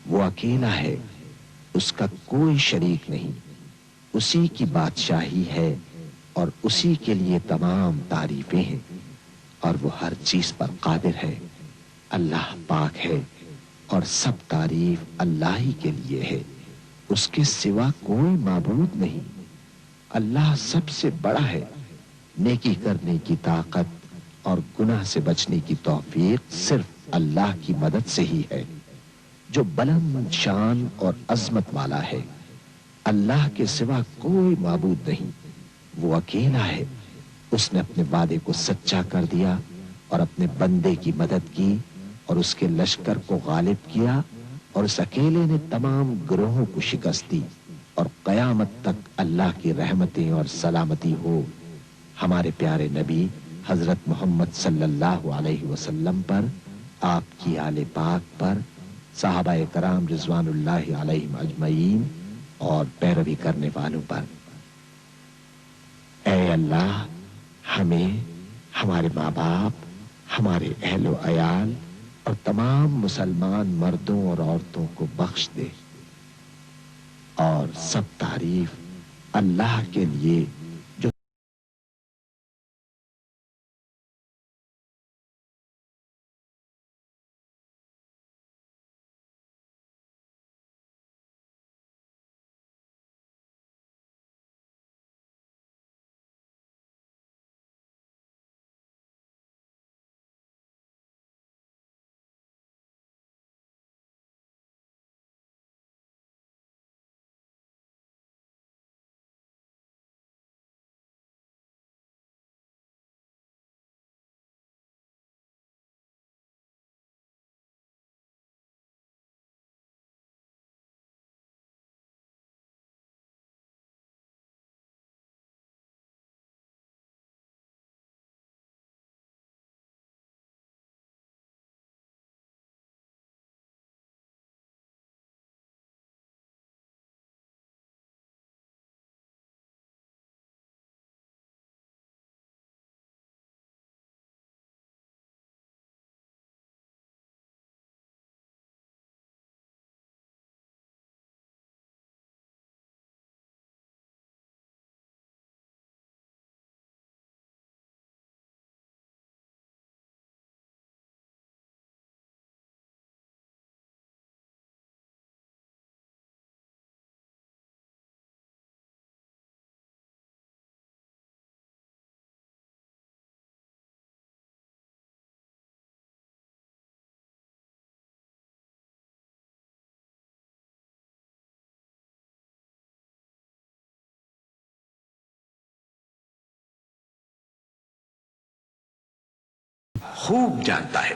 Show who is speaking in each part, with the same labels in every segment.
Speaker 1: वो अकेला है, उसका कोई शरीक नहीं, उसी की बादशाही है और उसी के लिए तमाम तारीफें हैं और वो हर चीज पर कादिर है। अल्लाह पाक है और सब तारीफ अल्लाह ही के लिए है, उसके सिवा कोई माबूद नहीं। अल्लाह सबसे बड़ा है। नेकी करने की ताकत और गुनाह से बचने की तौफीक सिर्फ अल्लाह की मदद से ही है, जो बुलंद शान और अजमत वाला है। अल्लाह के सिवा कोई माबूद नहीं, वो अकेला है। उसने अपने वादे को सच्चा कर दिया और अपने बंदे की मदद की और उसके लश्कर को गालिब किया, और उस अकेले ने तमाम ग्रोहों को शिकस्त दी। और कयामत तक अल्लाह की रहमतें और सलामती हो हमारे प्यारे नबी हजरत मोहम्मद सल्लल्लाहु अलैहि वसल्लम पर, आपकी आले पाक पर, साहबाए कराम रिजवानुल्लाहि अलैहिम अजमईन और पैरवी करने वालों पर। ऐ अल्लाह, हमें, हमारे माँ बाप, हमारे अहलो अयाल और तमाम मुसलमान मर्दों और औरतों को बख्श दे। और सब तारीफ अल्लाह के लिए जो खूब जानता है।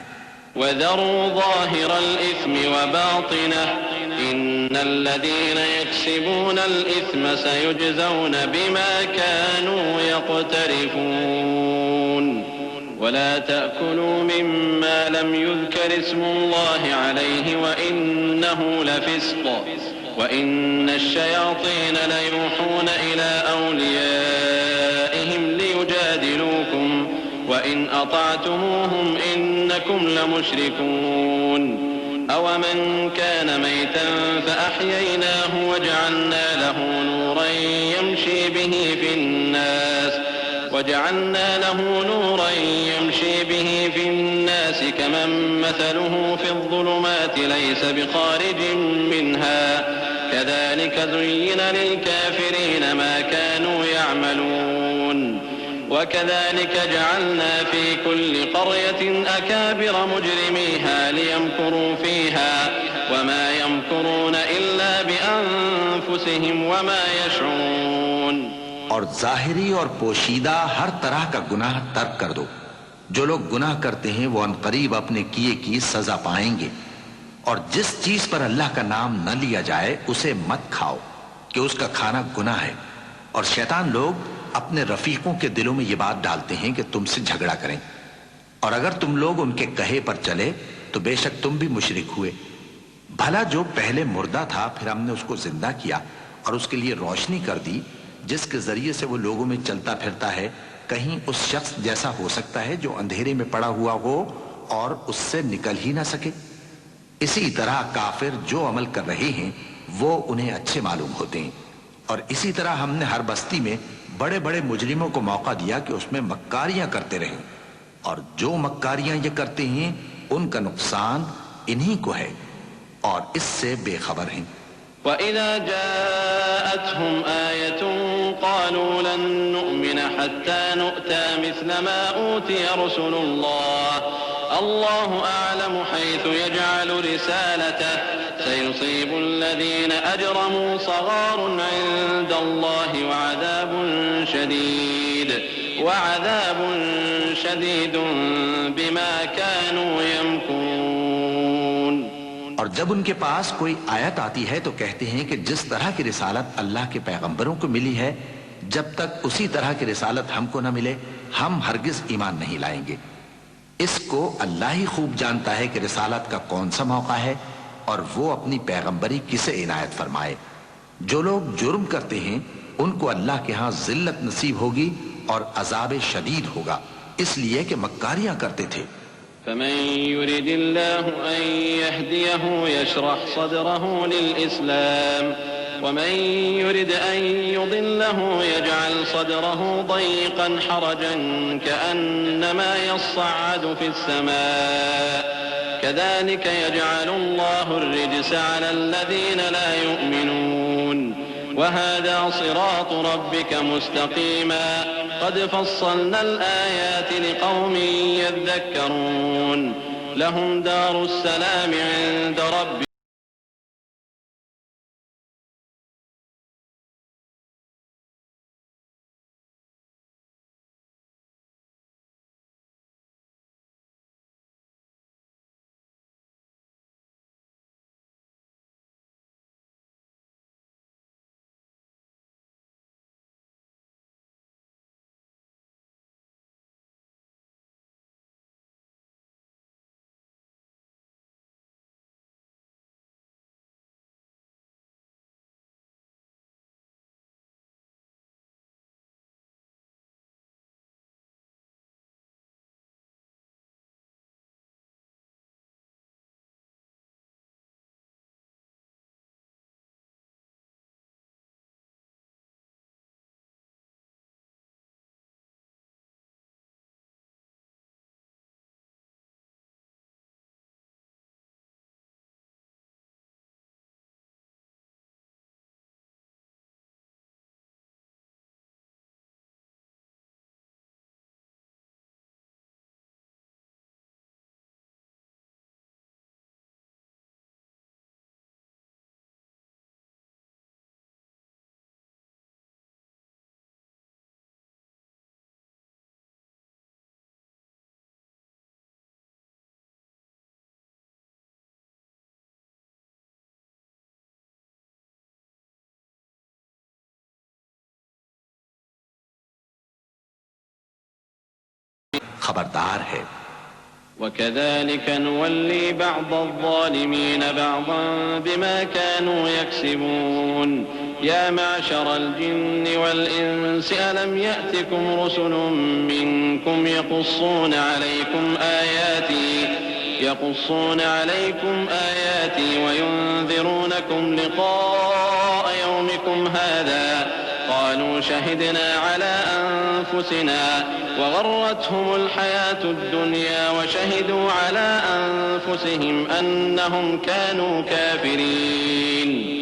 Speaker 2: वज़रू ज़ाहिरल इस्मि व बातिनह इन्नल्लज़ीना यक्सिबूनल इस्म सयुजज़ौन बिमा कानू यक़्तरिफून वला तअकुलू मिम्मा लम युज़कर इस्मुल्लाहि अलैहि व इन्नहु लफ़िस्क़ व इन्नश्शयातीन लयूहून इला औलियाइहिम लियुजादिलूकुम वइन अताअतुमूहुम इन्नकुम लमुश्रिकून अवमन कान मैतन फअह्ययनाहु वजअलना लहू नूरन यमशी बिही फिन्नास कमन मथलुहु फिज़्ज़ुलुमाति लैस बिखारिजिन मिन्हा कज़ालिक ज़ुय्यिन लिलकाफ़िरीन मा कानू यअमलून वकज़ालिक जअलना फ़ी कुल्लि क़र्यतिन अकाबिर मुजरिमीहा लियमकुरू फ़ीहा वमा यमकुरून इल्ला बिअन्फुसिहिम वमा यशऊरून।
Speaker 3: और जाहिरी और पोशीदा हर तरह का गुनाह तर्क कर दो। जो लोग गुनाह करते हैं वो अनकरीब अपने किए की सजा पाएंगे। और जिस चीज पर अल्लाह का नाम न लिया जाए उसे मत खाओ कि उसका खाना गुनाह है। और शैतान लोग अपने रफीकों के दिलों में ये बात डालते हैं कि तुमसे झगड़ा करें, और अगर तुम लोग उनके कहे पर चले तो बेशक तुम भी मुशरिक हुए। भला जो पहले मुर्दा था फिर हमने उसको जिंदा किया और उसके लिए रोशनी कर दी जिसके जरिए से वो लोगों में चलता फिरता है, कहीं उस शख्स जैसा हो सकता है जो अंधेरे में पड़ा हुआ हो और उससे निकल ही ना सके। इसी तरह काफिर जो अमल कर रहे हैं वो उन्हें अच्छे मालूम होते हैं। और इसी तरह हमने हर बस्ती में बड़े बड़े मुजरिमों को मौका दिया कि उसमें मक्कारियां करते रहें, और जो मक्कारियां ये करते हैं उनका नुकसान इन्हीं को है और इससे बेखबर हैं।
Speaker 2: وإذا جاءتهم آية قالوا لن نؤمن حتى نؤتى مثل ما أوتي رسل الله الله أعلم حيث يجعل رسالته سيصيب الذين أجرموا صغار عند الله وعذاب شديد بما كانوا يمكرون।
Speaker 3: और जब उनके पास कोई आयत आती है तो कहते हैं कि जिस तरह की रिसालत अल्लाह के पैगंबरों को मिली है, जब तक उसी तरह की रिसालत हमको न मिले हम हरगिज ईमान नहीं लाएंगे। इसको अल्लाह ही खूब जानता है कि रिसालत का कौन सा मौका है और वो अपनी पैगंबरी किसे इनायत फरमाए। जो लोग जुर्म करते हैं उनको अल्लाह के यहाँ जिल्लत नसीब होगी और अजाब शदीद होगा, इसलिए कि मक्कारियां करते थे।
Speaker 2: فمن يرد الله أن يهديه يشرح صدره للإسلام ومن يرد أن يضله يجعل صدره ضيقا حرجا كأنما يصعد في السماء كذلك يجعل الله الرجس على الذين لا يؤمنون وهذا صراط ربك مستقيما قد فصلنا الآيات لقوم يذكرون لهم دار السلام عند ربهم
Speaker 3: खबरदार है।
Speaker 2: وكذلك نولي بعض الظالمين بعضا بما كانوا يكسبون يا معشر الجن والإنس ألم يأتكم رسل منكم يقصون عليكم آياتي وينذرونكم لقاء يومكم هذا قالوا شهدنا على أنفسنا وغرتهم الحياة الدنيا وشهدوا على أنفسهم أنهم كانوا كافرين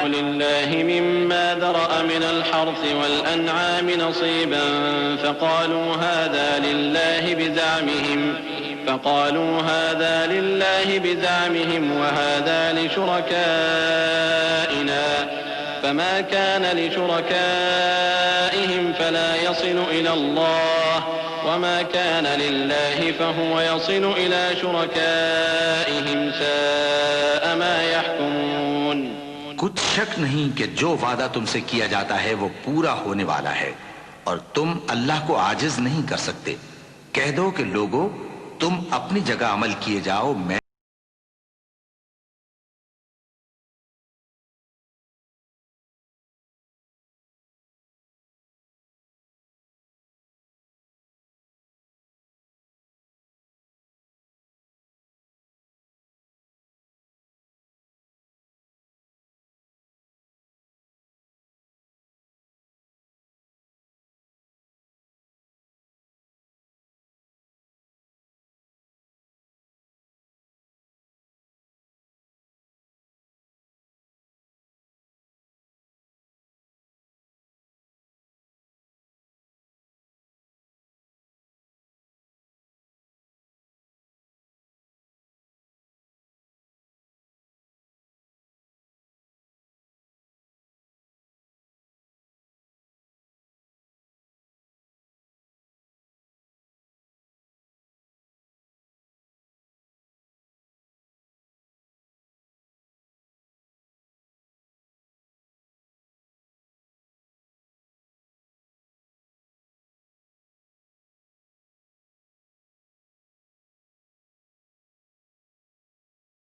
Speaker 2: لله مما ذرأ من الحرث والأنعام نصيبا فقالوا هذا لله بزعمهم وهذا لشركائنا فما كان لشركائهم فلا يصل إلى الله وما كان لله فهو يصل إلى شركائهم ساء ما يحكمون।
Speaker 3: कुछ शक नहीं कि जो वादा तुमसे किया जाता है वो पूरा होने वाला है और तुम अल्लाह को आजिज नहीं कर सकते। कह दो कि लोगों, तुम अपनी जगह अमल किए जाओ, मैं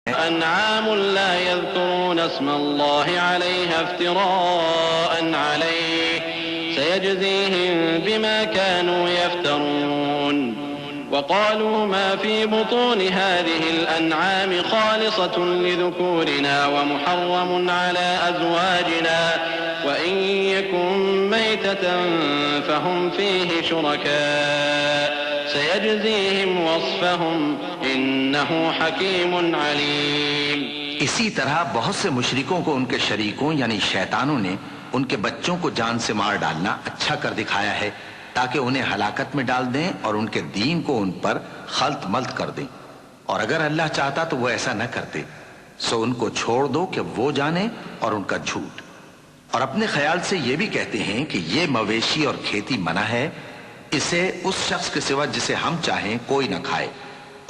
Speaker 2: أنعام لا يذكرون اسم الله عليها افتراء عليه سيجزيهم بما كانوا يفترون وقالوا ما في بطون هذه الأنعام خالصة لذكورنا ومحرم على أزواجنا وإن يكن ميتة فهم فيه شركاء سيجزيهم वस्फहुम इन्नहु हकीमुन अलीम।
Speaker 3: इसी तरह बहुत से मुशरिकों को उनके शरीकों यानी शैतानों ने उनके बच्चों को जान से मार डालना अच्छा कर दिखाया है ताकि उन्हें हलाकत में डाल दें और उनके दीन को उन पर खल्त मल्त कर दें। और अगर अल्लाह चाहता तो वो ऐसा न करते। सो उनको छोड़ दो कि वो जाने और उनका झूठ। और अपने ख्याल से ये भी कहते हैं कि ये मवेशी और खेती मना है, इसे उस शख्स के सिवा जिसे हम चाहें कोई न खाए।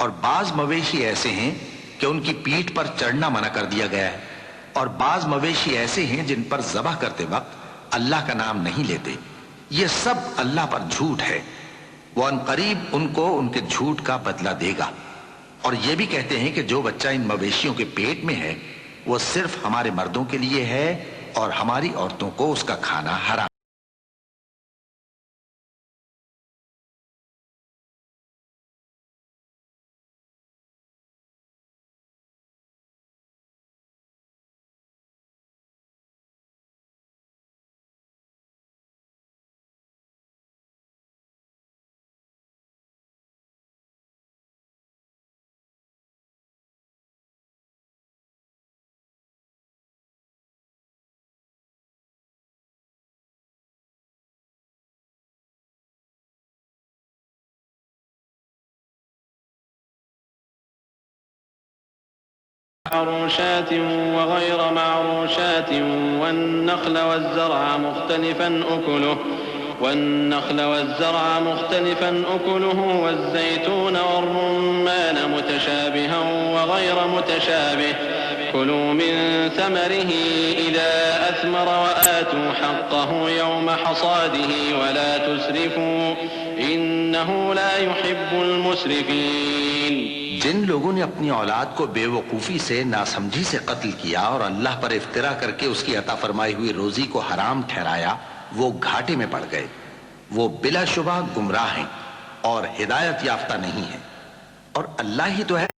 Speaker 3: और बाज मवेशी ऐसे हैं कि उनकी पीठ पर चढ़ना मना कर दिया गया है और बाज मवेशी ऐसे हैं जिन पर ज़बह करते वक्त अल्लाह का नाम नहीं लेते। ये सब अल्लाह पर झूठ है। वो अनकरीब उनको उनके झूठ का बदला देगा। और ये भी कहते हैं कि जो बच्चा इन मवेशियों के पेट में है वो सिर्फ हमारे मर्दों के लिए है और हमारी औरतों को उसका खाना हराम।
Speaker 2: معروشات وغير معروشات والنخل والزرع مختلفا أكله والزيتون والرمان متشابها وغير متشابه كلوا من ثمره إذا أثمر وآتوا حقه يوم حصاده ولا تسرفوا إنه لا يحب المسرفين।
Speaker 3: जिन लोगों ने अपनी औलाद को बेवकूफी से नासमझी से कत्ल किया और अल्लाह पर इफ्तिरा करके उसकी अता फरमाई हुई रोजी को हराम ठहराया वो घाटे में पड़ गए। वो बिलाशुबा गुमराह हैं और हिदायत याफ्ता नहीं है। और अल्लाह ही तो है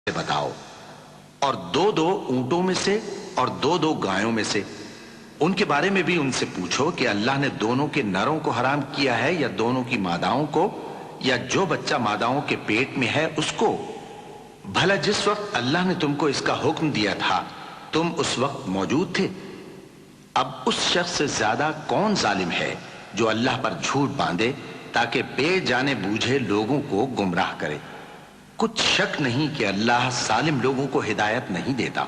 Speaker 3: बताओ, और दो दो ऊंटों में से और दो दो गायों में से। उनके बारे में भी उनसे पूछो कि अल्लाह ने दोनों के नरों को हराम किया है या दोनों की मादाओं को, या जो बच्चा मादाओं के पेट में है उसको। भला जिस वक्त अल्लाह ने तुमको इसका हुक्म दिया था तुम उस वक्त मौजूद थे? अब उस शख्स से ज्यादा कौन जालिम है जो अल्लाह पर झूठ बांधे ताकि बेजाने बूझे लोगों को गुमराह करे। कुछ शक नहीं कि अल्लाह सालिम लोगों को हिदायत नहीं देता।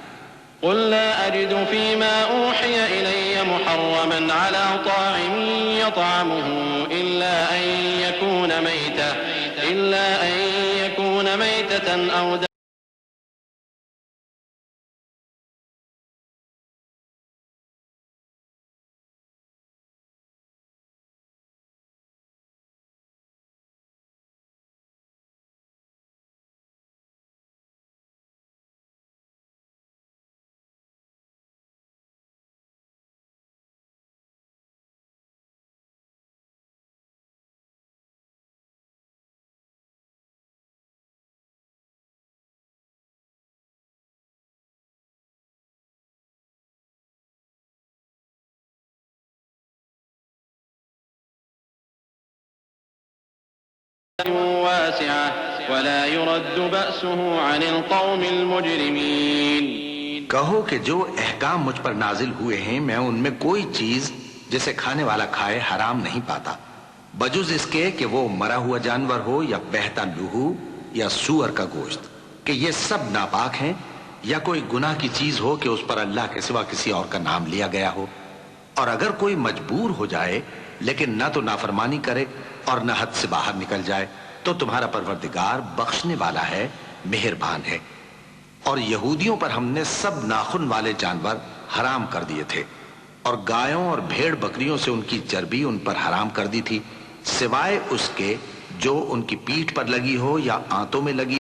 Speaker 2: क़ुल ला अजिदु फ़ीमा ऊहिय इलैय मुहर्रमन अला ताइमिन यतअमुहु इल्ला अन यकून मैततन औ वासिअह वला युरद्दु बअसुहु अनिल क़ौमिल मुजरिमीन।
Speaker 3: कहो कि जो अहकाम मुझ पर नाजिल हुए हैं मैं उनमें कोई चीज जिसे खाने वाला खाए हराम नहीं पाता, बजुज इसके कि वो मरा हुआ जानवर हो या बहता लहू या सूअर का गोश्त, कि ये सब नापाक हैं, या कोई गुनाह की चीज हो कि उस पर अल्लाह के सिवा किसी और का नाम लिया गया हो। और अगर कोई मजबूर हो जाए लेकिन ना तो नाफरमानी करे और न हद से बाहर निकल जाए तो तुम्हारा परवरदिगार बख्शने वाला है, मेहरबान है। और यहूदियों पर हमने सब नाखून वाले जानवर हराम कर दिए थे और गायों और भेड़ बकरियों से उनकी चर्बी उन पर हराम कर दी थी, सिवाय उसके जो उनकी पीठ पर लगी हो या आंतों में लगी।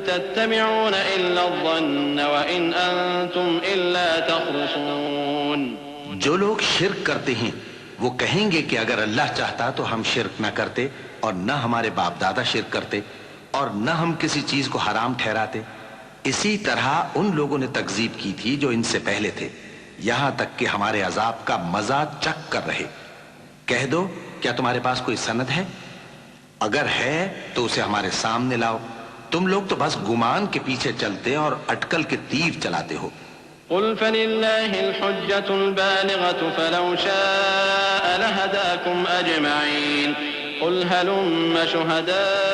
Speaker 2: तत्तबिऊन इल्ला ज़न्न व इन अंतुम इल्ला तख़रुसून।
Speaker 3: जो लोग शिर्क करते हैं वो कहेंगे कि अगर अल्लाह चाहता तो हम शिर्क न करते और न हमारे बाप दादा शिर्क करते और न हम किसी चीज को हराम ठहराते। इसी तरह उन लोगों ने तकजीब की थी जो इनसे पहले थे, यहां तक कि हमारे अजाब का मजा चख कर रहे। कह दो, क्या तुम्हारे पास कोई सनद है? अगर है तो उसे हमारे सामने लाओ। तुम लोग तो बस गुमान के पीछे चलते और अटकल के तीर चलाते हो।
Speaker 2: क़ुल फ़लिल्लाहिल हुज्जतुल बालिग़तु फ़लौ शाअ लहदाकुम अजमईन। क़ुल हलुम्म शुहदाअकुमुल्लज़ीना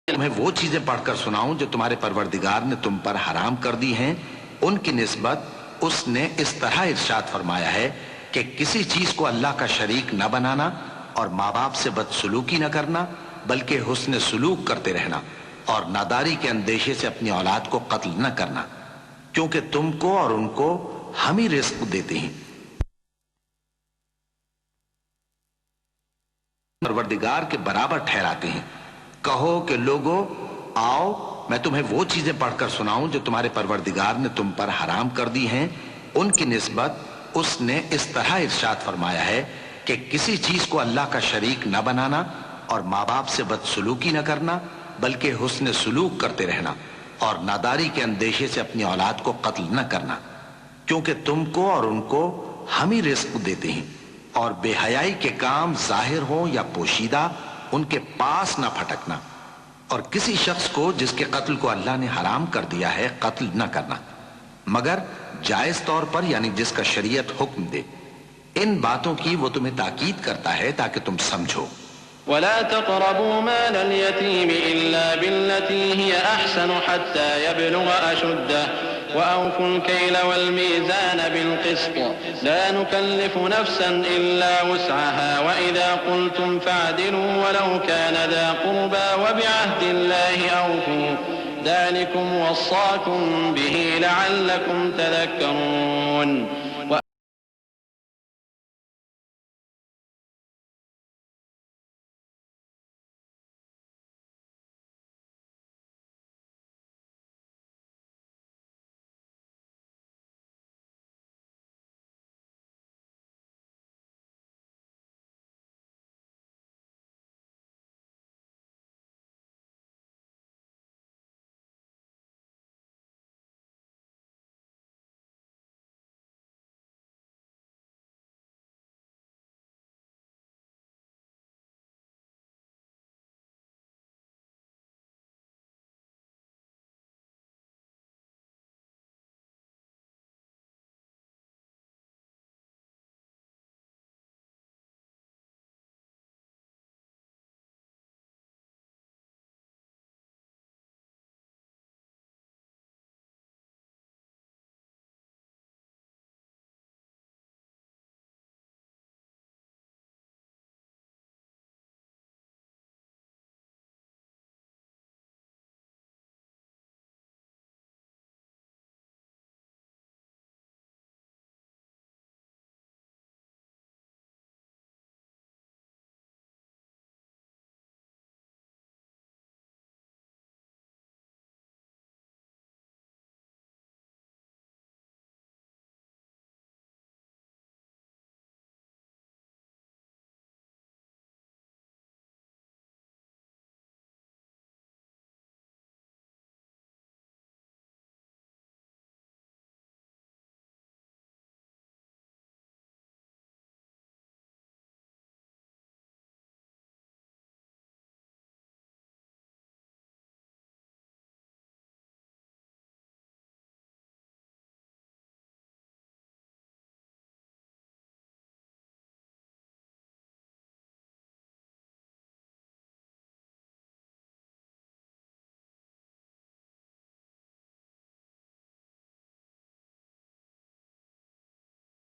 Speaker 3: तुम्हें वो चीजें पढ़कर सुनाऊं जो तुम्हारे परवरदिगार ने तुम पर हराम कर दी हैं, उनकी निस्बत उसने इस तरह इरशाद फरमाया है कि किसी चीज को अल्लाह का शरीक न बनाना और माँ बाप से बदसलूकी न करना, बल्कि हुस्न सलूक करते रहना और नादारी के अंदेशे से अपनी औलाद को कत्ल न करना, क्योंकि तुमको और उनको हम ही रिस्क देते हैं। परवरदिगार के बराबर ठहराते हैं। कहो कि लोगों, आओ मैं तुम्हें वो चीजें पढ़कर सुनाऊं जो तुम्हारे परवरदिगार ने तुम पर हराम कर दी हैं, उनकी निस्बत उसने इस तरह इरशाद फरमाया है कि किसी चीज को अल्लाह का शरीक न बनाना और माँ बाप से बदसलूकी न करना, बल्कि हुस्न सलूक करते रहना और नादारी के अंदेशे से अपनी औलाद को कत्ल न करना, क्योंकि तुमको और उनको हम ही रिस्क देते हैं। और बेहयाई के काम जाहिर हो या पोशीदा उनके पास ना फटकना, और किसी शख्स को जिसके कत्ल को अल्लाह ने हराम कर दिया है कत्ल न करना, मगर जायज तौर पर, यानी जिसका शरीयत हुक्म दे। इन बातों की वो तुम्हें ताकीद करता है ताकि तुम समझो।
Speaker 2: वला तक़रबू मालल यतीम इल्ला बिल्लती हिय अहसन हत्ता यबलुग अशुद्दह वअवफुल कैल वल मीज़ान बिल क़िस्त ला नुकल्लिफु नफ्सन इल्ला वुस्अहा वइज़ा क़ुल्तुम फ़अदिलू वलौ कान ज़ा क़ुर्बा वबिअहदिल्लाहि औफ़ू ज़ालिकुम वस्साकुम बिही लअल्लकुम तज़क्करून।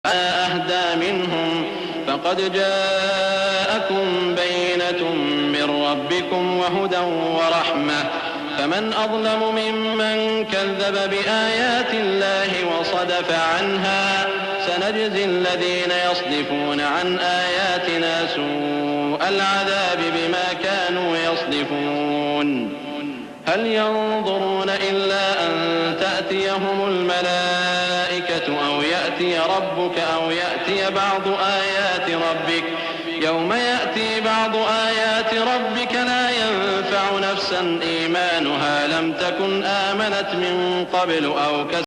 Speaker 2: أهدى منهم فقد جاءكم بينة من ربكم وهدى ورحمة فمن أظلم ممن كذب بآيات الله وصدف عنها سنجزي الذين يصدفون عن آياتنا سوء العذاب بما كانوا يصدفون هل ينظرون إلا أن تأتيهم الملائكة أو يأتي ربك أو يأتي بعض آيات ربك يوم يأتي بعض آيات ربك لا ينفع نفسا إيمانها لم تكن آمنت من قبل أو كسبت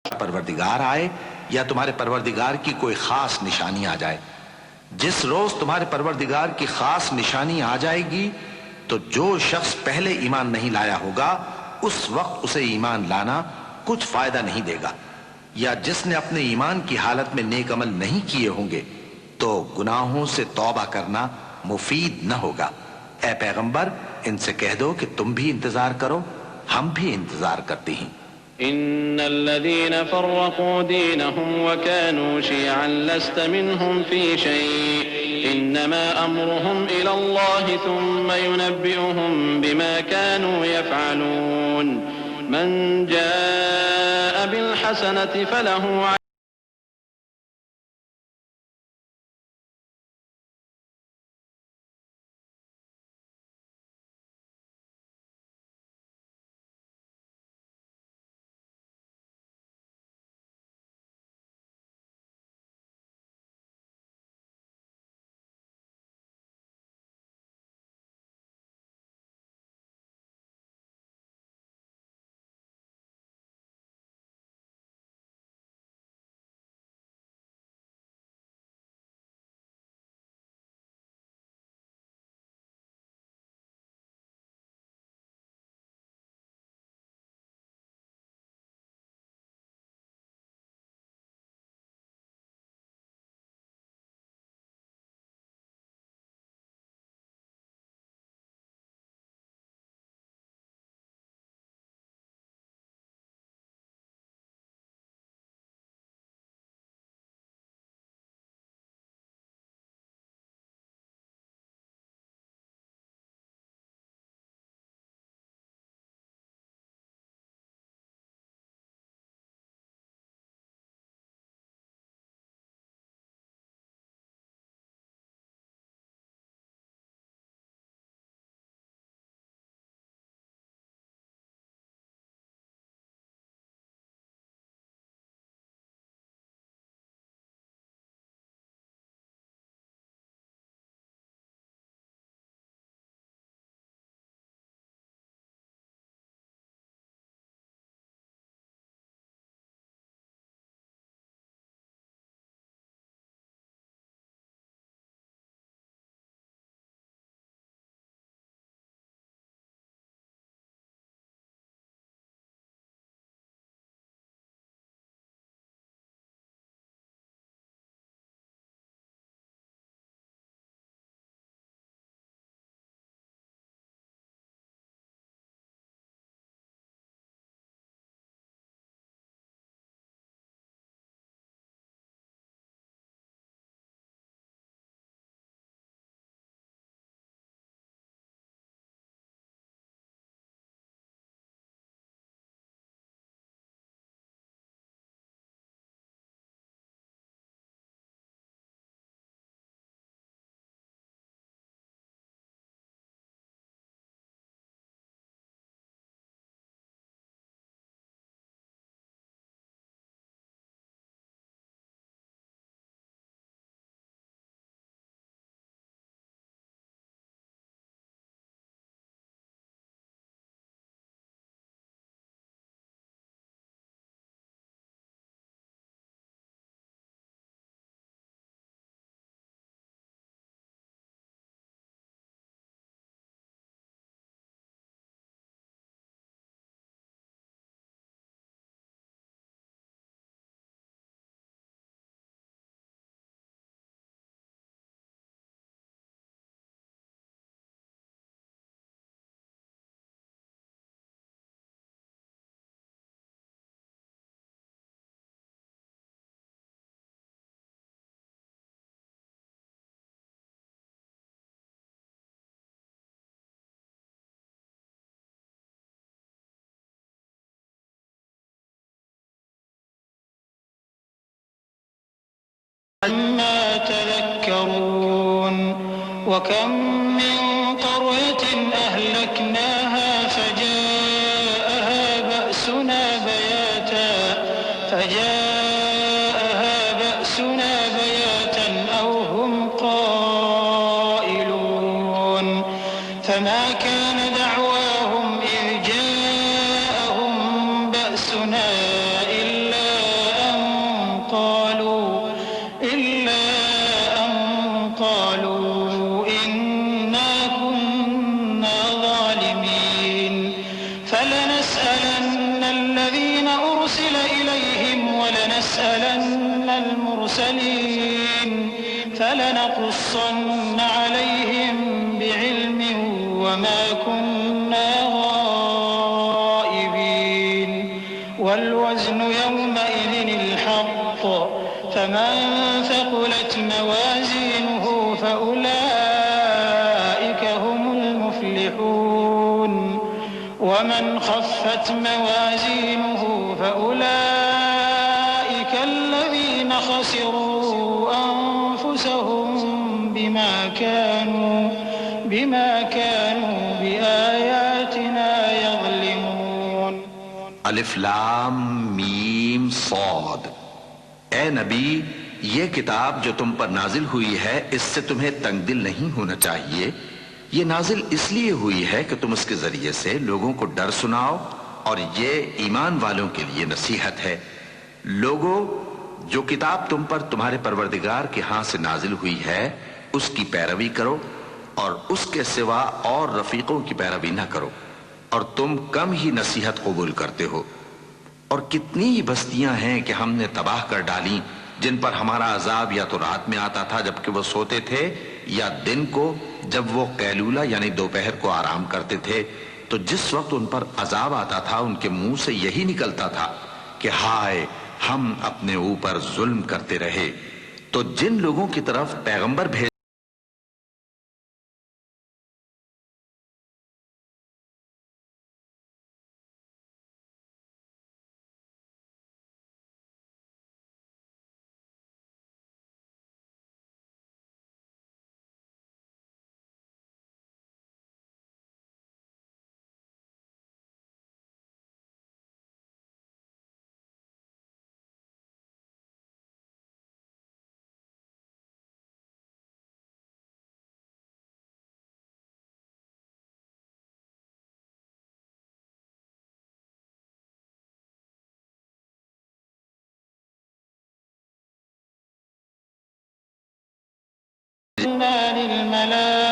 Speaker 3: परवरदिगार आए या तुम्हारे परवरदिगार की कोई खास निशानी आ जाए। जिस रोज तुम्हारे परवरदिगार की खास निशानी आ जाएगी तो जो शख्स पहले ईमान नहीं लाया होगा उस वक्त उसे ईमान लाना कुछ फायदा नहीं देगा, या जिसने अपने ईमान की हालत में नेक अमल नहीं किए होंगे तो गुनाहों से तौबा करना मुफीद न होगा। ए पैगंबर, इनसे कह दो कि तुम भी इंतजार करो, हम भी इंतजार करते हैं।
Speaker 2: इन्नल्लज़ीना फ़र्रक़ू दीनहुम व कानू शियअन लस्त मिनहुम फ़ी शै'इन इन्नमा अम्रुहुम इलल्लाहि थुम्मा युनब्बिउहुम बिमा कानू यफ़अलून मन जाअ बिल हसनति फलहु
Speaker 4: ما تذكرون وكم من قرية أهلكناها فجاءها بأسنا بياتا أو هم قائلون فما كان دعواهم إذ جاءهم بأسنا إلا قالوا إنا كنا ظالمين فلنسألن الذين أرسل إليهم ولنسألن المرسلين فلنقصن عليهم بعلم وما كنا غائبين والوزن يومئذ الحق فمن ثقلت موازينه فأولئك هم المفلحون ومن خفت موازينه فأولئك الذين خسروا أنفسهم بما كانوا بآياتنا يظلمون
Speaker 3: अलिफ लाम मीम सौद। ए नबी, ये किताब जो तुम पर नाजिल हुई है इससे तुम्हें तंगदिल नहीं होना चाहिए। ये नाजिल इसलिए हुई है कि तुम उसके जरिए से लोगों को डर सुनाओ और ये ईमान वालों के लिए नसीहत है। लोगों, जो किताब तुम पर तुम्हारे परवरदिगार के हाथ से नाजिल हुई है उसकी पैरवी करो और उसके सिवा और रफीकों की पैरवी न करो, और तुम कम ही नसीहत कबूल करते हो। और कितनी ही बस्तियां हैं कि हमने तबाह कर डाली जिन पर हमारा अजाब या तो रात में आता था जबकि वो सोते थे, या दिन को जब वो कैलूला यानी दोपहर को आराम करते थे। तो जिस वक्त उन पर अजाब आता था उनके मुंह से यही निकलता था कि हाय, हम अपने ऊपर जुल्म करते रहे। तो जिन लोगों की तरफ पैगंबर भेज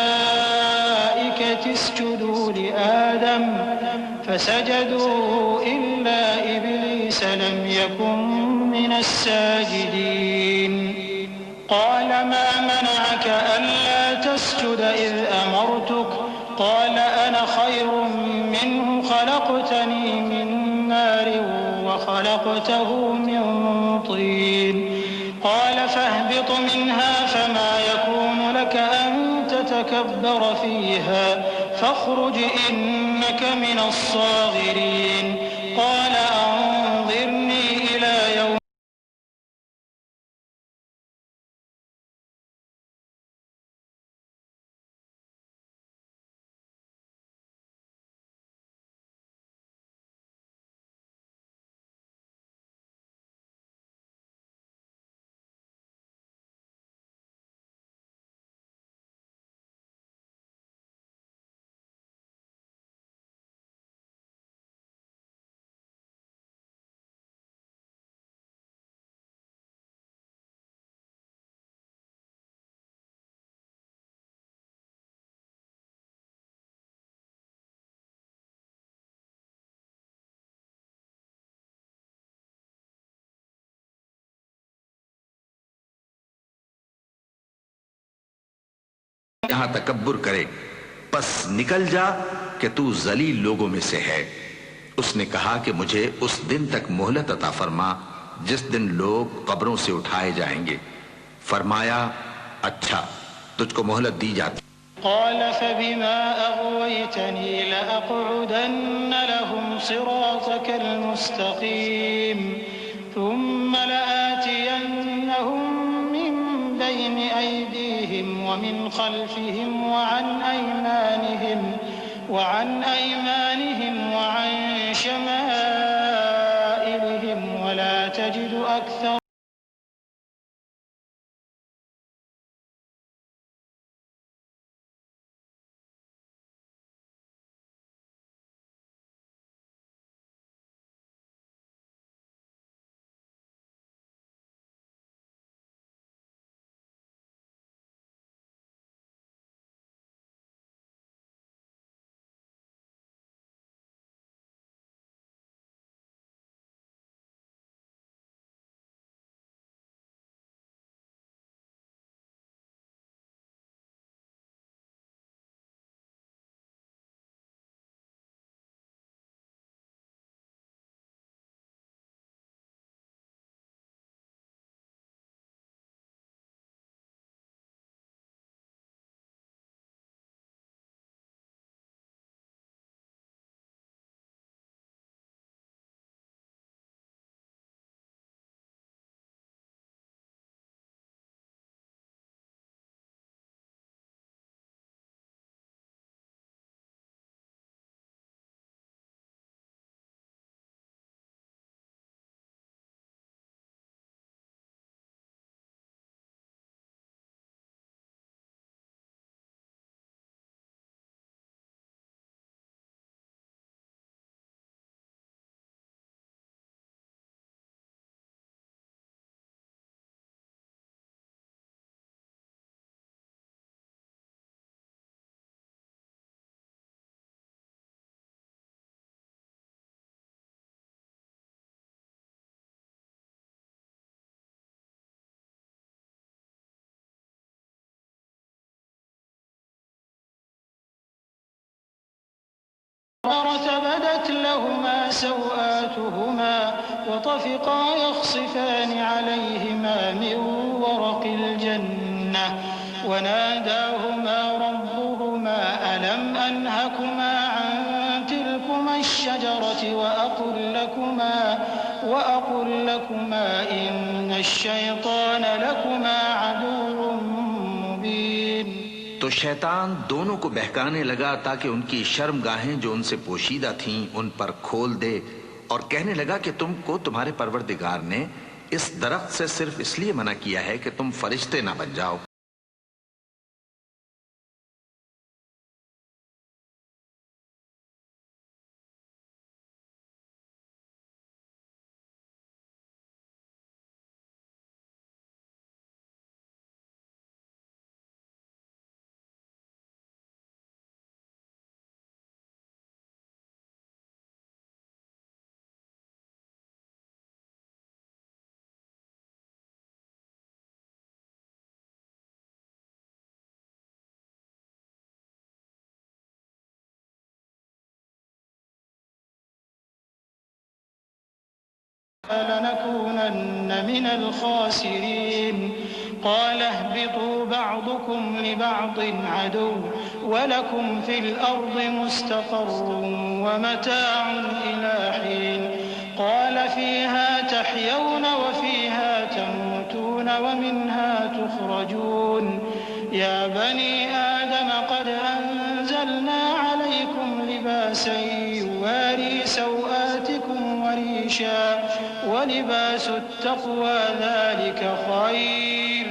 Speaker 4: للملائكة اسجدوا لآدم فسجدوا إلا إبليس لم يكن من الساجدين قال ما منعك ألا تسجد إذ أمرتك قال أنا خير منه خلقتني من نار وخلقته من طين قال فاهبط منها فما يكون لك أن تتكبر فيها فاخرج إنك من الصاغرين قال أنظرني إلى يوم
Speaker 3: यहां तकब्बुर करे, बस निकल जा कि तू जलील लोगों में से है। उसने कहा कि मुझे उस दिन तक मोहलत अता फरमा जिस दिन लोग कब्रों से उठाए जाएंगे। फरमाया, अच्छा, तुझको मोहलत दी जाती।
Speaker 4: قال فبما أغويتني لأقعدن لهم صراطك المستقيم ثم لآتينهم من بين أيديهم ومن خلفهم وعن أيمانهم وعن شمائلهم ولا تجد أكثر فبدت لهما سوآتهما وطفقا يخصفان عليهما من ورق الجنة وناداهما ربهما ألم أنهكما عن تلكما الشجرة وأقل لكما إن الشيطان لكما عدو مبين।
Speaker 3: तो शैतान दोनों को बहकाने लगा ताकि उनकी शर्मगाहें जो उनसे पोशीदा थीं उन पर खोल दे, और कहने लगा कि तुमको तुम्हारे परवरदिगार ने इस दरख्त से सिर्फ इसलिए मना किया है कि तुम फरिश्ते ना बन जाओ।
Speaker 4: لنكونن من الخاسرين قال اهبطوا بعضكم لبعض عدو ولكم في الأرض مستقر ومتاع إلى حين قال فيها تحيون وفيها تموتون ومنها تخرجون يا بني آدم قد أنزلنا عليكم لباسا يواري سوآتكم وريشا ولباس التقوى ذلك خير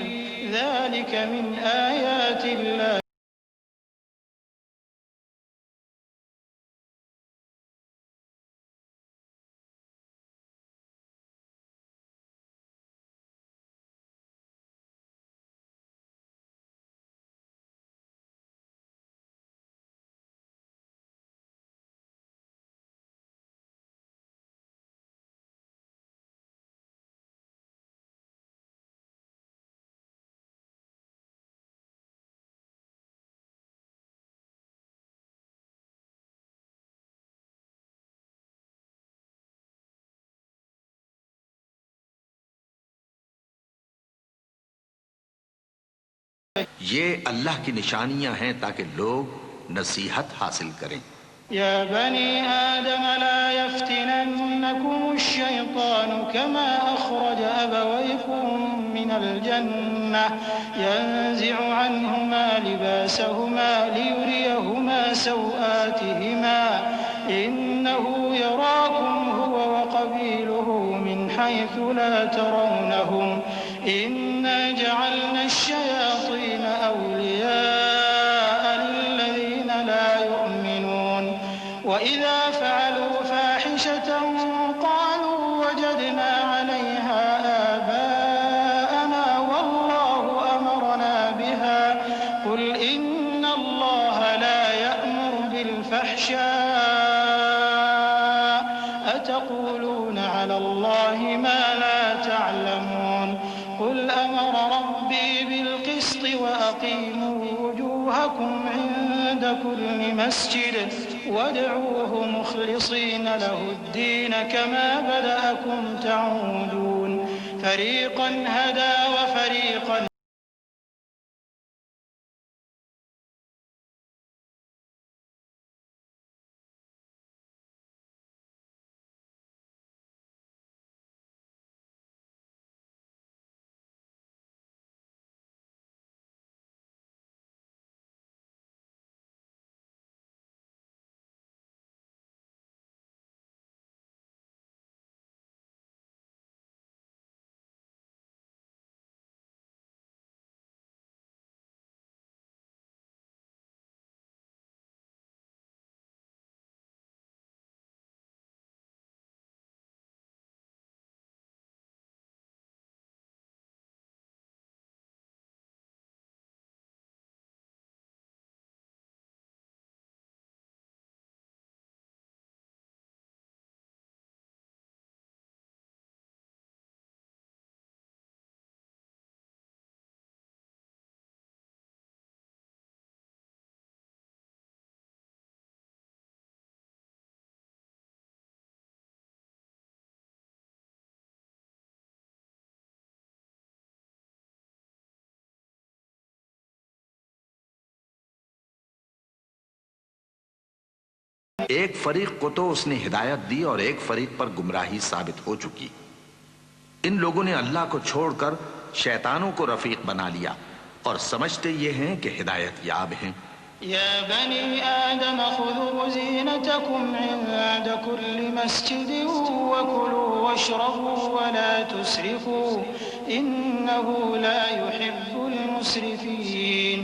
Speaker 4: ذلك من آيات الله।
Speaker 3: ये अल्लाह की निशानियां हैं ताकि लोग नसीहत हासिल करें।
Speaker 4: या बनी आदम ला यफ्तिनन्नकुम अश-शैतानु कमा अखरज अबवयकुम मिनल जन्नह यंज़िउ अन्हुमा लिबासहुमा लियुरियहुमा सौआतिहिमा इन्नहु यराकुम हुवा व क़बीलुहु मिन हैथु ला तरौनहुम इन्ना जअलना अश-शयातीन अवलियाअ लिल्लज़ीना ला यु'मिनून वइज़ा फ़अलू फ़ाहिशतन क़ालू वजदना अलैहा आबाअना वल्लाहु अमरना बिहा क़ुल इन्नल्लाह ला यअमुरु बिल-फ़हशाء अतक़ूलून अलल्लाहि मा ला तअलमून क़ुल अमर रब्बी बिल-क़िस्ति वअक़ीमू वुजूहकुम इन्द कुल्लि मस्जिद वद'ूहु मुख़लिसीन लहुद्दीन कमा बदअकुम तऊदून फ़रीक़न हदा व फ़रीक़न
Speaker 3: एक फरीक को तो उसने हिदायत दी और एक फरीक पर गुमराही साबित हो चुकी। इन लोगों ने अल्लाह को छोड़कर शैतानों को रफीक बना लिया और समझते ये हैं कि हिदायत याब हैं।
Speaker 4: या बनी आदम खुदू ज़ीनतकुम इंद कुल्लि मस्जिदिन वकुलू वशरबू वला तुस्रिफू इन्नहू ला युहिब्बुल मुस्रिफीन।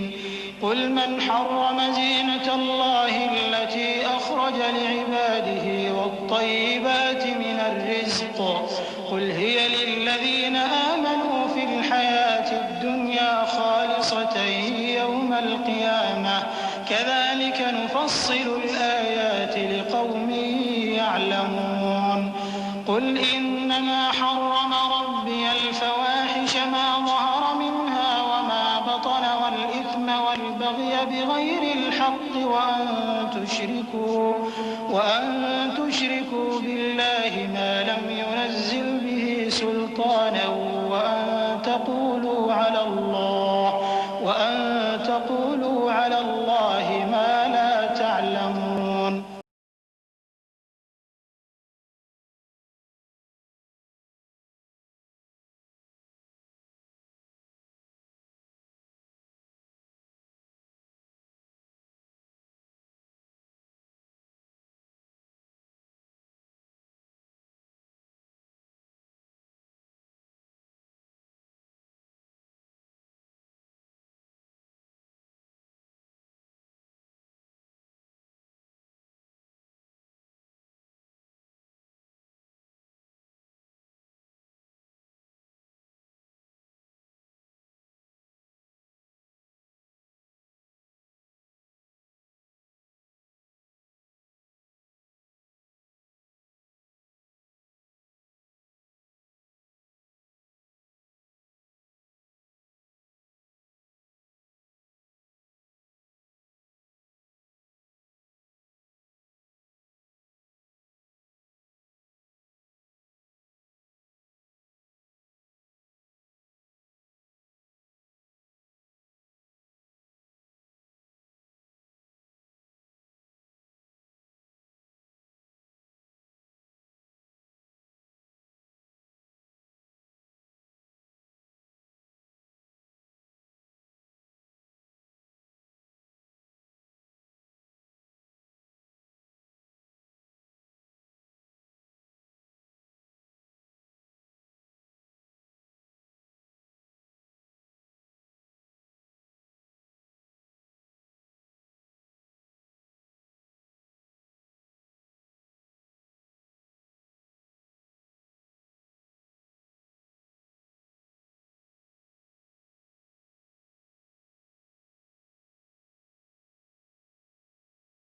Speaker 4: कुल मन हर्रम ज़ीनतल्लाहि अल्लती अखरज लिइबादिही वत्तय्यिबाति मिनर रिज़्क़ कुल हिय लिल्लज़ीना आमनू फिल हयातिद दुन्या खालिसतन यौमल क़ियामह कज़ालिक नुफ़स्सिलुल आयाति लिक़ौमिन यअलमून। कुल इन्नमा हर्रम रब्बियल फ़वाहिश मा ज़हर मिन्हा वमा बतन वल इथ्म वल बग़य बिग़ैरिल हक़्क़ि वअन तुश्रिकू बिल्लाहि मा लम युनज़्ज़िल बिही सुल्ताना वअन तक़ूलू अला अल्लाहि मा ला तअलमून।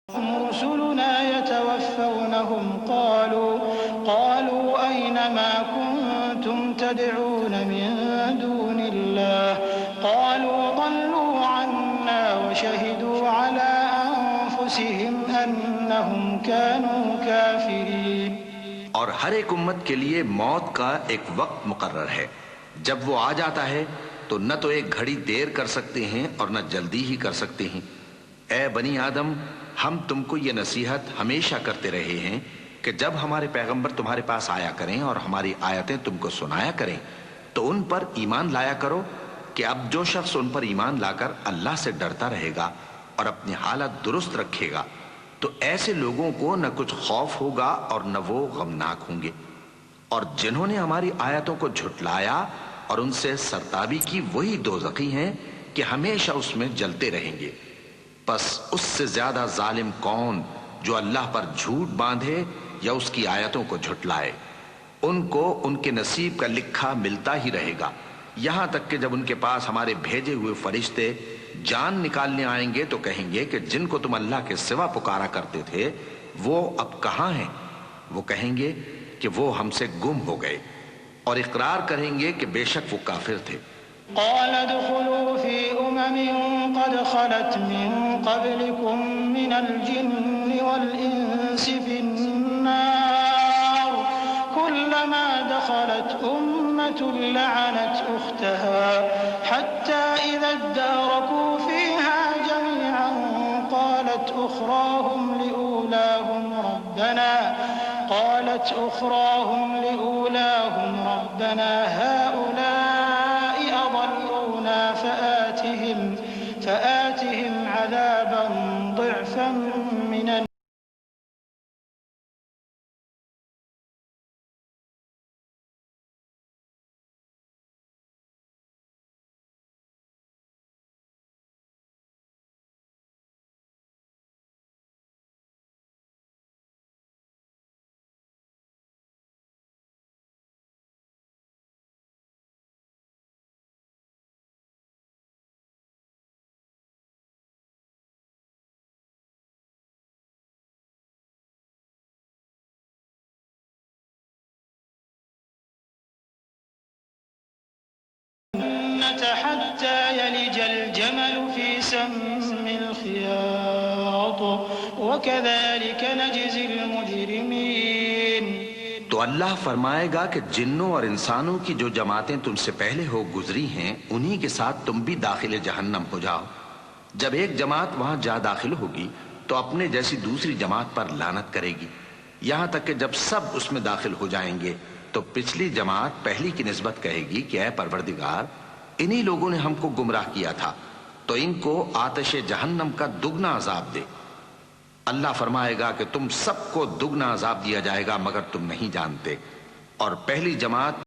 Speaker 4: रुसुलुना यतवफ़्फ़ौनहुम क़ालू अय्नमा कुन्तुम तदऊन मिन दूनिल्लाह क़ालू ضلوا अन्ना वशहिदू अला अन्फुसिहिम अन्नहुम कानू काफ़िरीन।
Speaker 3: और हर एक उम्मत के लिए मौत का एक वक्त मुकर्रर है। जब वो आ जाता है तो न तो एक घड़ी देर कर सकते हैं और न जल्दी ही कर सकते हैं। ए बनी आदम, हम तुमको ये नसीहत हमेशा करते रहे हैं कि जब हमारे पैगंबर तुम्हारे पास आया करें और हमारी आयतें तुमको सुनाया करें तो उन पर ईमान लाया करो कि अब जो शख्स उन पर ईमान लाकर अल्लाह से डरता रहेगा और अपनी हालत दुरुस्त रखेगा तो ऐसे लोगों को न कुछ खौफ होगा और न वो गमनाक होंगे। और जिन्होंने हमारी आयतों को झुटलाया और उनसे सरताबी की वही दोज़खी हैं कि हमेशा उसमें जलते रहेंगे। बस उससे ज्यादा जालिम कौन जो अल्लाह पर झूठ बांधे या उसकी आयतों को झुटलाए। उनको उनके नसीब का लिखा मिलता ही रहेगा, यहां तक कि जब उनके पास हमारे भेजे हुए फरिश्ते जान निकालने आएंगे तो कहेंगे कि जिनको तुम अल्लाह के सिवा पुकारा करते थे वो अब कहां हैं। वो कहेंगे कि वो हमसे गुम हो गए और इकरार करेंगे कि बेशक वो काफिर थे।
Speaker 4: क़ाल दुख़ुलू फ़ी उममिन क़द ख़लत मिन क़ब्लिकुम मिनल जिन्नि वल इंसि फ़िन्नार कुल्लमा दख़लत उम्मतुन लअनत उख़्तहा हत्ता इज़ा इद्दारकू फ़ीहा जमीअन क़ालत उख़राहुम लिऊलाहुम ربنا قالت أخراهم لأولاهم ربنا هؤلاء أضلونا فآتهم عذابا ضعفا من حتى يلج الجمل في سم الخياط وكذلك نجزي المجرمين।
Speaker 3: तो अल्लाह फरमाएगा कि जिन्नों और इंसानों की जो जमातें तुमसे पहले हो गुजरी हैं उन्हीं के साथ तुम भी दाखिल जहन्नम हो जाओ। जब एक जमात वहां जा दाखिल होगी तो अपने जैसी दूसरी जमात पर लानत करेगी, यहां तक कि जब सब उसमें दाखिल हो जाएंगे तो पिछली जमात पहली की निस्बत कहेगी कि ऐ परवरदिगार, इन्हीं लोगों ने हमको गुमराह किया था, तो इनको आतिश जहन्नम का दुगना अजाब दे। अल्लाह फरमाएगा कि तुम सबको दुगना अजाब दिया जाएगा मगर तुम नहीं जानते। और पहली जमात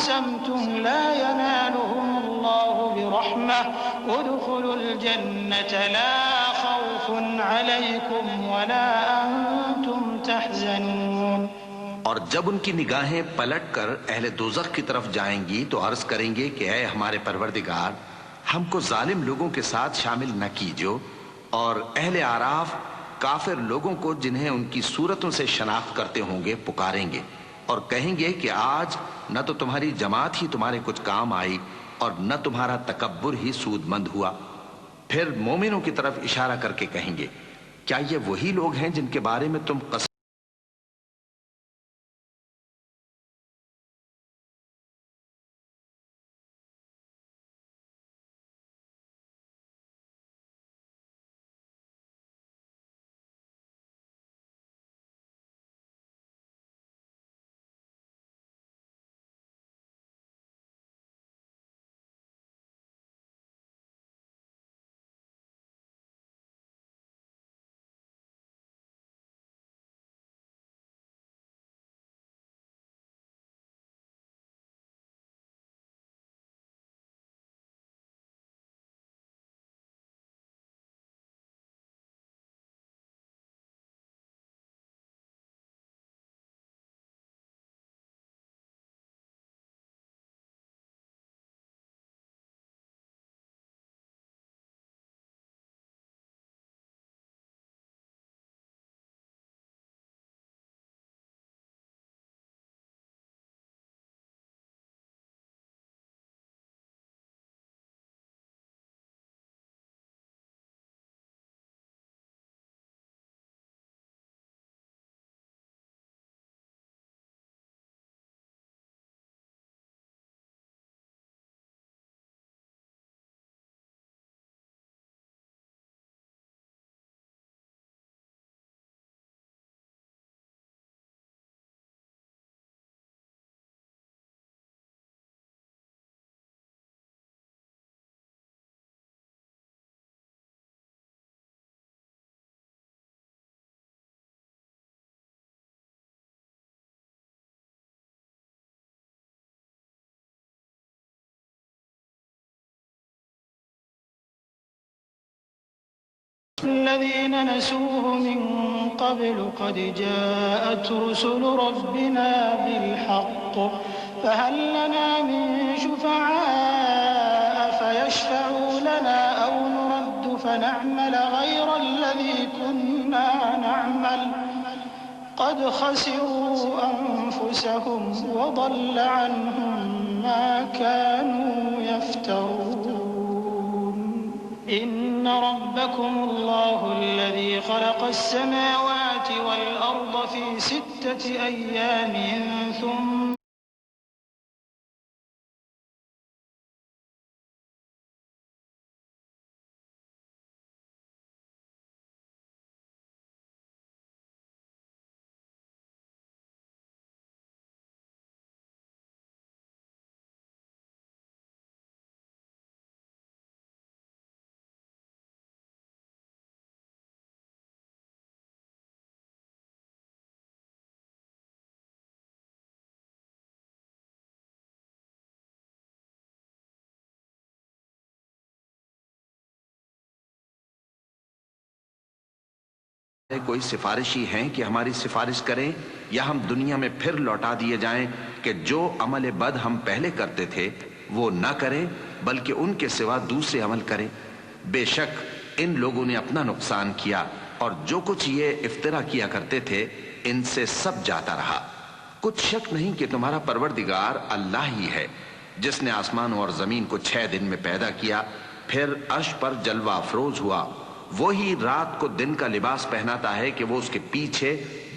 Speaker 4: अक़समतुम ला यनालुहुमुल्लाहु बिरहमह उदखुलुल जन्नत ला खौफुन अलैकुम वला अंतुम तहज़नून।
Speaker 3: और जब उनकी निगाहें पलटकर अहले दोज़ख की तरफ जाएंगी तो अर्ज करेंगे कि ऐ हमारे परवरदिगार, हमको जालिम लोगों के साथ शामिल न कीजियो। और अहले आराफ काफिर लोगों को जिन्हें उनकी सूरतों से शनाख्त करते होंगे पुकारेंगे और कहेंगे कि आज न तो तुम्हारी जमात ही तुम्हारे कुछ काम आई और न तुम्हारा तकब्बुर ही सूदमंद हुआ। फिर मोमिनों की तरफ इशारा करके कहेंगे, क्या ये वही लोग हैं जिनके बारे में तुम कसम
Speaker 4: الذين نسوه من قبل قد جاءت رسل ربنا بالحق فهل لنا من شفعاء فيشفعوا لنا أو نرد فنعمل غير الذي كنا نعمل قد خسروا أنفسهم وضل عنهم ما كانوا يفترون إن ربكم الله الذي خلق السماوات والأرض في 6 أيام ثم
Speaker 3: कोई सिफारिशी हैं कि हमारी सिफारिश करें या हम दुनिया में फिर लौटा दिए जाएं कि जो अमल बद हम पहले करते थे वो न करें बल्कि उनके सिवा दूसरे अमल करें। बेशक इन लोगों ने अपना नुकसान किया और जो कुछ ये इफ्तिरा किया करते थे इनसे सब जाता रहा। कुछ शक नहीं कि तुम्हारा परवरदिगार अल्लाह ही है जिसने आसमानों और जमीन को 6 दिन में पैदा किया, फिर अर्श पर जलवा अफरोज हुआ। वही रात को दिन का लिबास पहनाता है कि वो उसके पीछे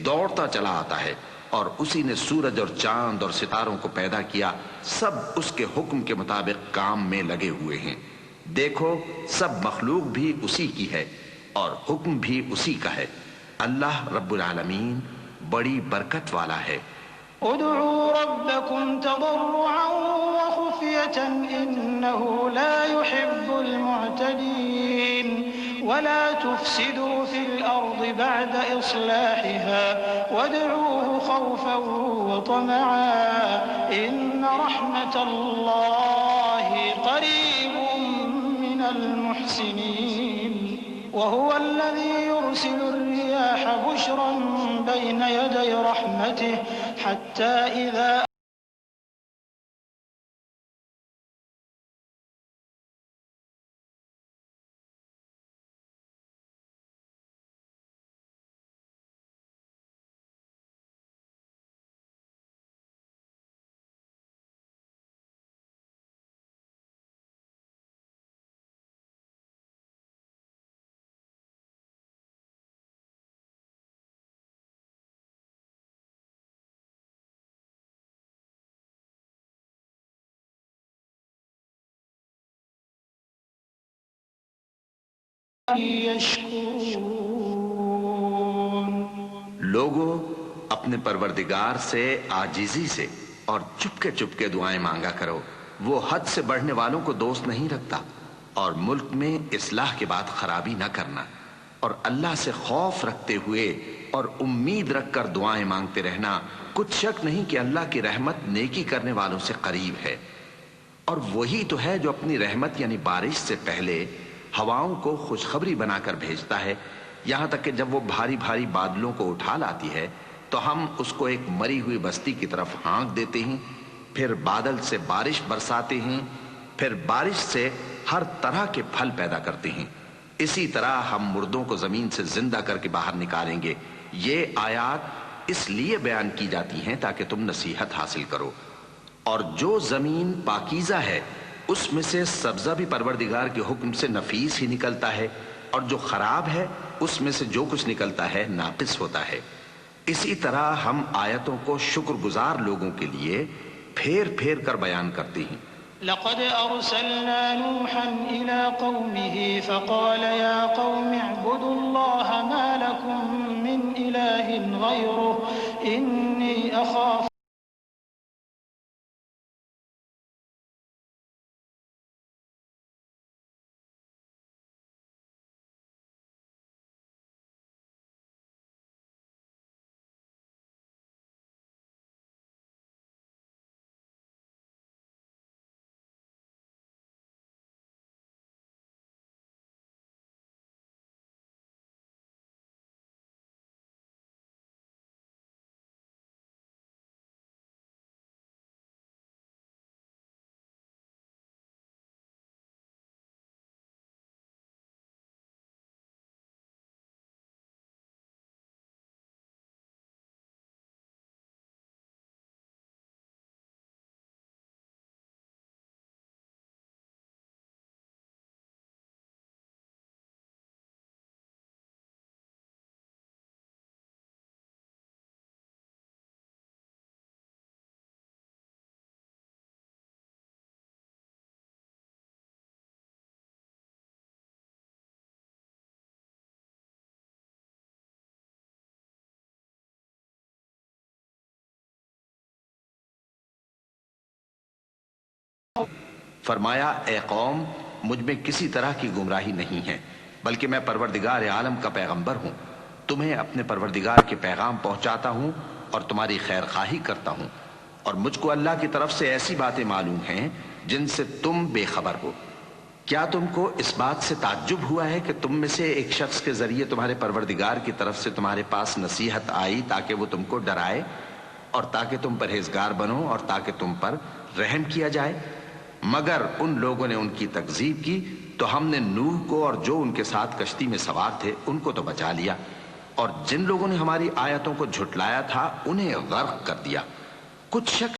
Speaker 3: दौड़ता चला आता है, और उसी ने सूरज और चांद और सितारों को पैदा किया। सब उसके हुक्म के मुताबिक काम में लगे हुए हैं। देखो सब मखलूक भी उसी की है और हुक्म भी उसी का है। अल्लाह रब्बुल आलमीन बड़ी बरकत वाला है।
Speaker 4: उदऊ रब्बकुम तदर्रुअन व खुफयतन इन्नहु ला युहिब्बुल मुअतदीन वला तुफ़सिदू फ़िल अर्ज़ि बअद इस्लाहिहा वदऊहु ख़ौफ़न व तमअन इन्न रहमतल्लाहि क़रीबुम मिनल मुहसिनीन वहुवल्लज़ी युरसिलु अर्रियाह बुशरन बैन यदै रहमतिहि हत्ता इज़ा
Speaker 3: लोगों, अपने परवरदिगार से आजिजी से और चुपके चुपके दुआएं मांगा करो। वो हद से बढ़ने वालों को दोस्त नहीं रखता। और मुल्क में इस्लाह के बाद खराबी न करना और अल्लाह से खौफ रखते हुए और उम्मीद रखकर दुआएं मांगते रहना। कुछ शक नहीं कि अल्लाह की रहमत नेकी करने वालों से करीब है। और वही तो है जो अपनी रहमत यानी बारिश से पहले हवाओं को खुशखबरी बनाकर भेजता है। यहां तक कि जब वो भारी भारी बादलों को उठा लाती है तो हम उसको एक मरी हुई बस्ती की तरफ हाँक देते हैं, फिर बादल से बारिश बरसाते हैं, फिर बारिश से हर तरह के फल पैदा करते हैं। इसी तरह हम मुर्दों को जमीन से जिंदा करके बाहर निकालेंगे। ये आयात इसलिए बयान की जाती हैं ताकि तुम नसीहत हासिल करो। और जो जमीन पाकीज़ा है उसमें से सब्जा भी परवरदिगार के हुक्म से नफीस ही निकलता है, और जो खराब है उसमें से जो कुछ निकलता है नाकिस होता है। इसी तरह हम आयतों को शुक्रगुजार लोगों के लिए फेर फेर कर बयान करते हैं।
Speaker 4: लक़द अरसलना नूहन इला क़ौमिही फ़क़ाल या क़ौमि अअ्बुदुल्लाह मा लकुम मिन इलाहिन ग़ैरुहु इन्नी अख़ाफ़ु
Speaker 3: फरमाया, ए कौम, मुझ में किसी तरह की गुमराही नहीं है, बल्कि मैं परवरदिगार आलम का पैगंबर हूं। तुम्हें अपने परवरदिगार के पैगाम पहुंचाता हूं और तुम्हारी खैर खाही करता हूं। और मुझको अल्लाह की तरफ से ऐसी बातें मालूम हैं जिनसे तुम बेखबर हो। क्या तुमको इस बात से ताज्जुब हुआ है कि तुम में से एक शख्स के जरिए तुम्हारे परवरदिगार की तरफ से तुम्हारे पास नसीहत आई ताकि वो तुमको डराए और ताकि तुम परहेजगार बनो और ताकि तुम पर रहम किया जाए? मगर उन लोगों ने उनकी तकजीब की तो हमने नूह को और जो उनके साथ कश्ती में सवार थे उनको तो बचा लिया, और जिन लोगों ने हमारी आयतों को झुटलाया था उन्हें गर्क कर दिया। कुछ शक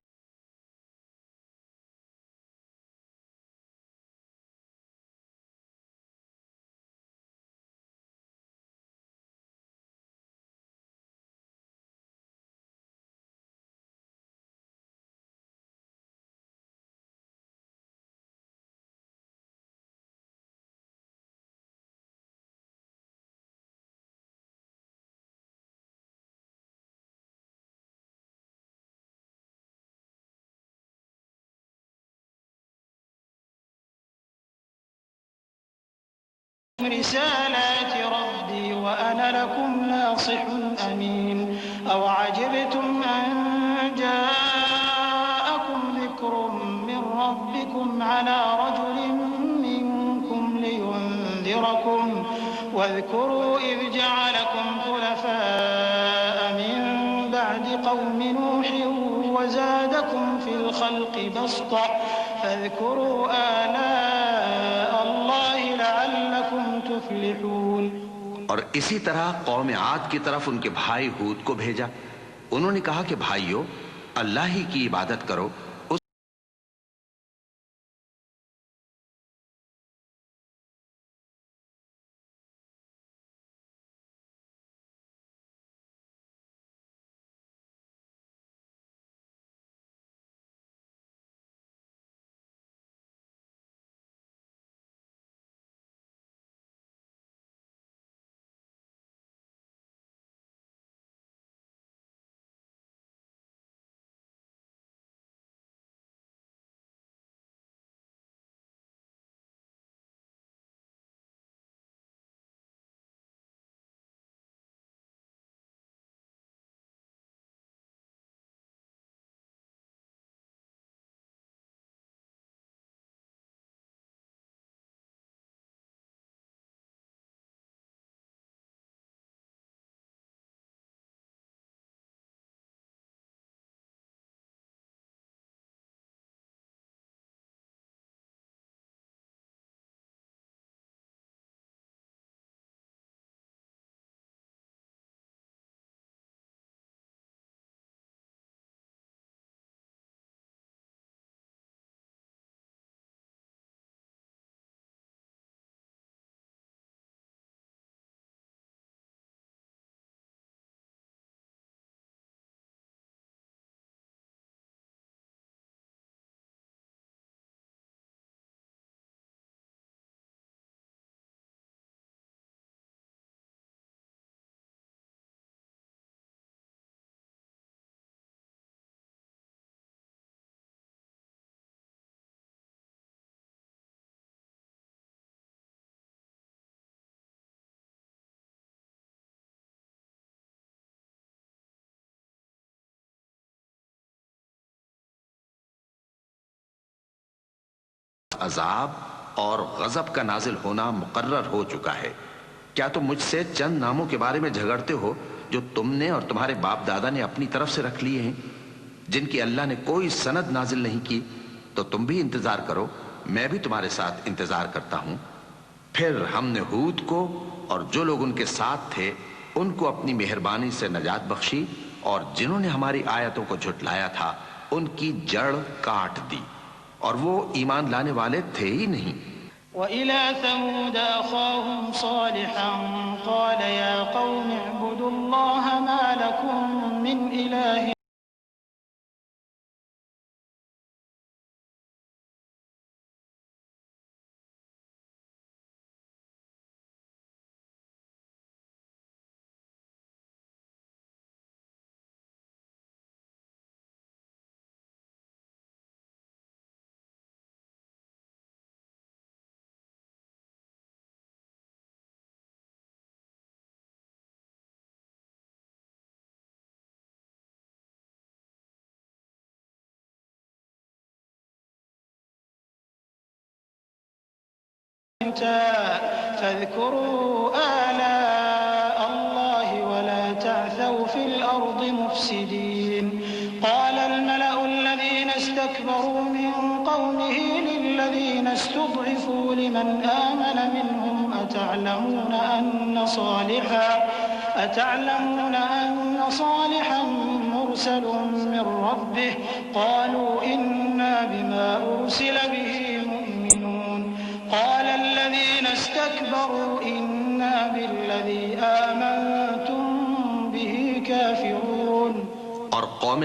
Speaker 4: रिसालात रब्बी व अना लकुम नासिहुन अमीन अव अजबतुम अन जाअकुम ज़िक्रुम मिन रब्बिकुम अला रजुलिन मिनकुम लियुनज़िरकुम वज़कुरू इज़ जअलकुम खुलफ़ाअ मिन बअदि क़ौमि नूहिन वज़ादकुम फ़िल ख़ल्क़ि बस्ता फ़ाज़कुरू आलाअ अल्लाहि लअल्लकुम तुफ़्लिहून।
Speaker 3: और इसी तरह कौम आद की तरफ उनके भाई हूद को भेजा। उन्होंने कहा कि भाइयों, अल्लाह ही की इबादत करो, अजाब और गजब का नाजिल होना मुकर्रर हो चुका है। क्या तुम मुझसे चंद नामों के बारे में झगड़ते हो जो तुमने और तुम्हारे बाप दादा ने अपनी तरफ से रख लिए हैं, जिनकी अल्लाह ने कोई सनद नाजिल नहीं की? तो तुम भी इंतजार करो, मैं भी तुम्हारे साथ इंतजार करता हूं। फिर हमने हूद को और जो लोग उनके साथ थे उनको अपनी मेहरबानी से नजात बख्शी, और जिन्होंने हमारी आयतों को झुटलाया था उनकी जड़ काट दी, और वो ईमान लाने वाले थे ही नहीं।
Speaker 4: वइला समूद अखाहुम सालिहन क़ाल या क़ौम इअ्बुदुल्लाह मा लकुम मिन इलाहिन فاذكروا آلاء الله ولا تعثوا في الأرض مفسدين قال الملأ الذين استكبروا من قومه للذين استضعفوا لمن آمن منهم أتعلمون أن صالحا مرسل من ربه قالوا إنا بما أرسل به مؤمنون قال الذين استكبروا إنا بالذي آمنتم به كافرون।
Speaker 3: और कौम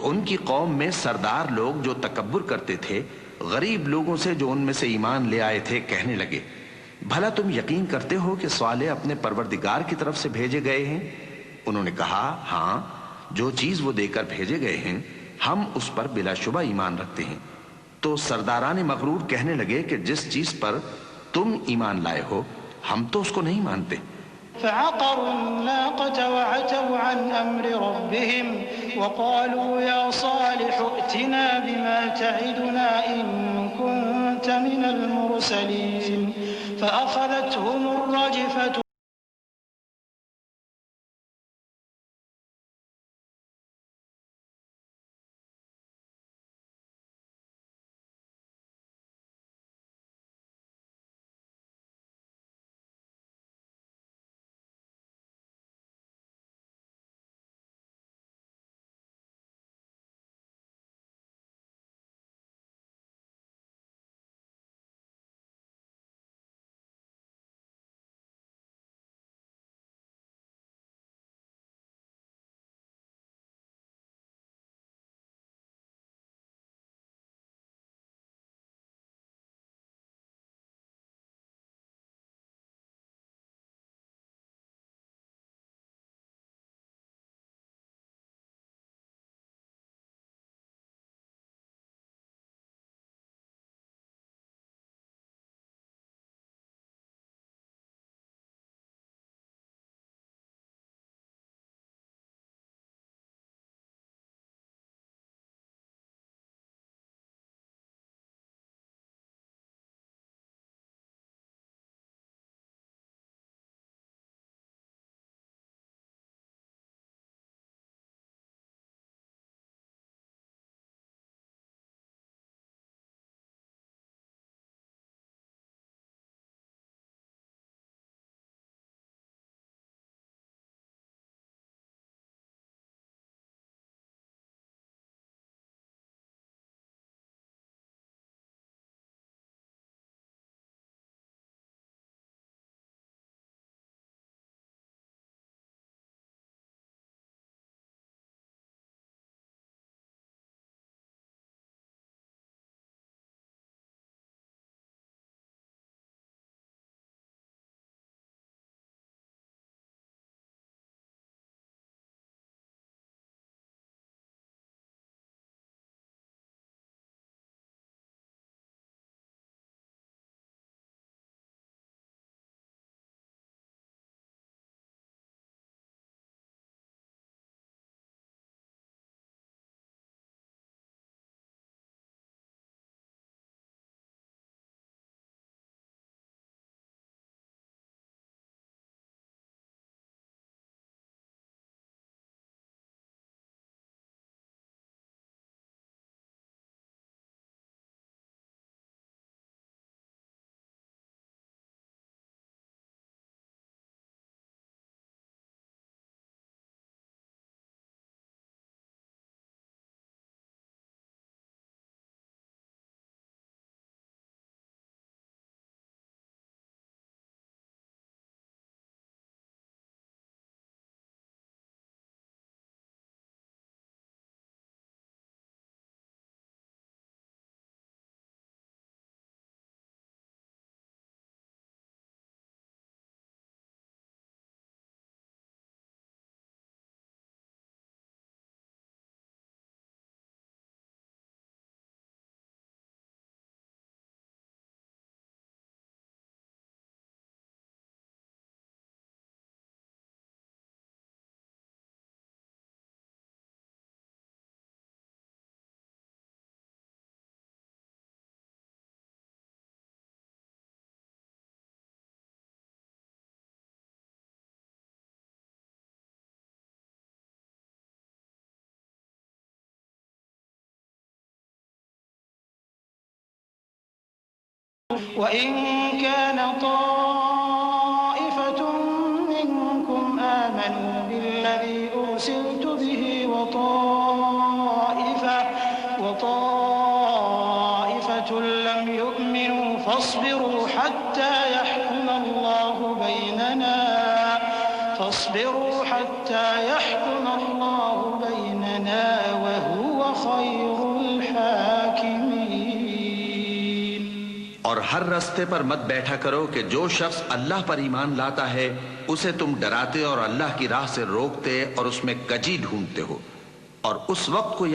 Speaker 3: उनकी कौम में सरदार लोग जो तकब्बुर करते थे, गरीब लोगों से जो उनमें से ईमान ले आए थे, कहने लगे, भला तुम यकीन करते हो कि सालेह अपने परवरदिगार की तरफ से भेजे गए हैं? उन्होंने कहा, हाँ, जो चीज वो देकर भेजे गए हैं हम उस पर बिलाशुबा ईमान रखते हैं। तो सरदारान मगरूर कहने लगे कि जिस चीज पर तुम ईमान लाए हो हम तो उसको नहीं मानते।
Speaker 4: فعقروا الناقة وعتوا عن أمر ربهم وقالوا يا صالح ائتنا بما تعدنا إن كنت من المرسلين فأخذتهم الرجفة وإن كان طائفة منكم آمنوا بالذي أرسلت به وطائفة لم يؤمنوا فاصبروا حتى يحكم الله بيننا وهو खैरुल हाकिमीन।
Speaker 3: और हर रास्ते पर मत बैठा करो कि जो शख्स अल्लाह पर ईमान लाता है उसे तुम डराते और अल्लाह की राह से रोकते और उसमें कजी ढूंढते हो। और उस वक्त को